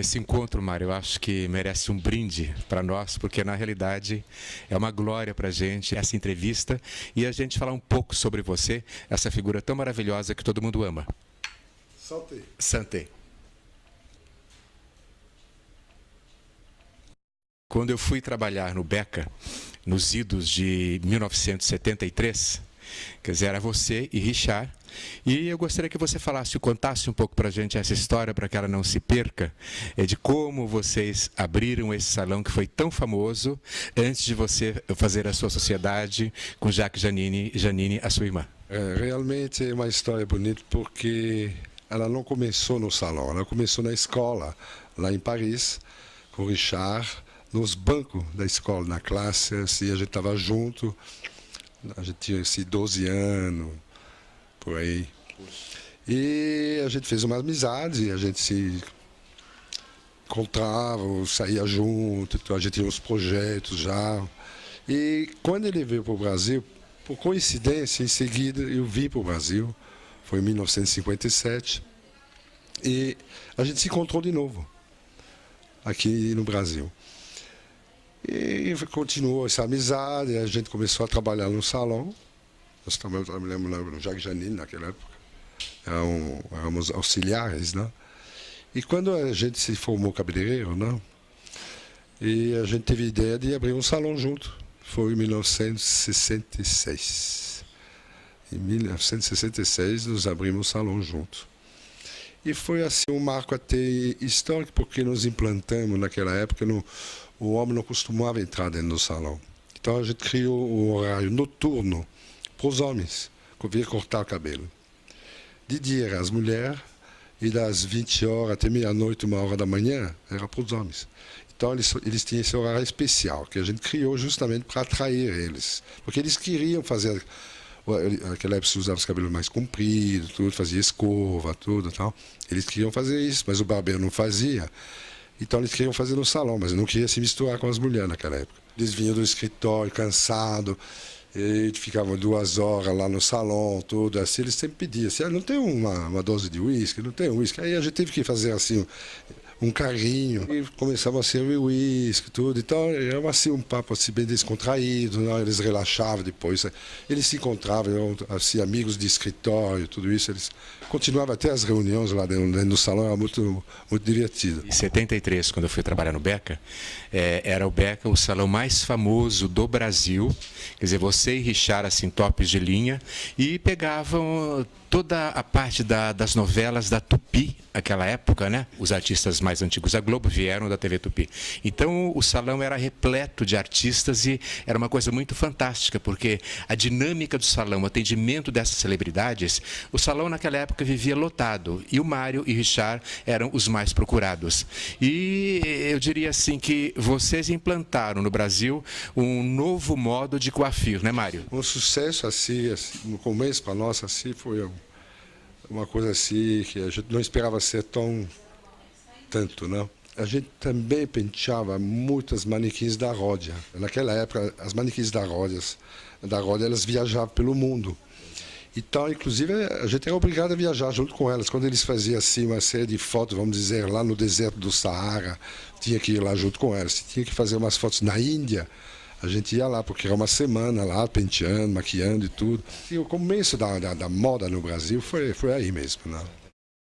Esse encontro, Mário, eu acho que merece um brinde para nós, porque na realidade é uma glória para a gente essa entrevista e a gente falar um pouco sobre você, essa figura tão maravilhosa que todo mundo ama. Santé. Santé. Quando eu fui trabalhar no Beca, nos idos de 1973, quer dizer, era você e Richard, e eu gostaria que você falasse, contasse um pouco para a gente essa história, para que ela não se perca, de como vocês abriram esse salão que foi tão famoso, antes de você fazer a sua sociedade com Jacques Janine, a sua irmã. Realmente é uma história bonita, porque ela não começou no salão, ela começou na escola, lá em Paris, com o Richard, nos bancos da escola, na classe, assim, a gente estava junto, a gente tinha assim, 12 anos, por aí. E a gente fez uma amizade, a gente se encontrava, saía junto, então a gente tinha uns projetos já. E quando ele veio para o Brasil, por coincidência, em seguida eu vim para o Brasil, foi em 1957, e a gente se encontrou de novo, aqui no Brasil. E continuou essa amizade, a gente começou a trabalhar no salão. Nós trabalhamos no Jacques Janine naquela época, éramos auxiliares, né? E quando a gente se formou cabeleireiro, né? E a gente teve a ideia de abrir um salão junto. Foi em 1966. Em 1966 nós abrimos um salão junto. E foi assim um marco até histórico, porque nós implantamos naquela época, o homem não costumava entrar dentro do salão. Então a gente criou um horário noturno para os homens, que vinham cortar o cabelo. De dia eram as mulheres, e das 20 horas até meia-noite, 1 hora da manhã, era para os homens. Então eles tinham esse horário especial, que a gente criou justamente para atrair eles. Porque eles queriam fazer... Naquela época se usava os cabelos mais compridos, tudo, fazia escova, tudo e tal. Eles queriam fazer isso, mas o barbeiro não fazia. Então eles queriam fazer no salão, mas não queriam se misturar com as mulheres naquela época. Eles vinham do escritório cansados, e ficavam 2 horas lá no salão, tudo assim. Eles sempre pediam assim, não tem uma dose de uísque? Não tem uísque? Aí a gente teve que fazer assim um carrinho e começava a servir uísque, tudo. Então era assim um papo assim, bem descontraído, né? Eles relaxavam depois. Eles se encontravam, eram assim, amigos de escritório, tudo isso. Eles continuavam até as reuniões lá dentro do salão, era muito divertido. Em 73, quando eu fui trabalhar no Beca, era o Beca o salão mais famoso do Brasil. Quer dizer, você e Richard, assim, topes de linha, e pegavam toda a parte das novelas da Tupi, naquela época, né? Os artistas mais antigos da Globo vieram da TV Tupi. Então, o salão era repleto de artistas e era uma coisa muito fantástica, porque a dinâmica do salão, o atendimento dessas celebridades, o salão naquela época vivia lotado, e o Mário e Richard eram os mais procurados. E eu diria assim que vocês implantaram no Brasil um novo modo de coiffure, né, Mário? Um sucesso assim no começo para nós assim foi uma coisa assim que a gente não esperava ser tanto, né? A gente também penteava muitas manequins da Ródia. Naquela época, as manequins da Ródia, elas viajavam pelo mundo. Então, inclusive, a gente era obrigado a viajar junto com elas. Quando eles faziam assim uma série de fotos, vamos dizer, lá no deserto do Saara, tinha que ir lá junto com elas. Se tinha que fazer umas fotos na Índia, a gente ia lá, porque era uma semana lá, penteando, maquiando e tudo. E o começo da moda no Brasil foi aí mesmo, né?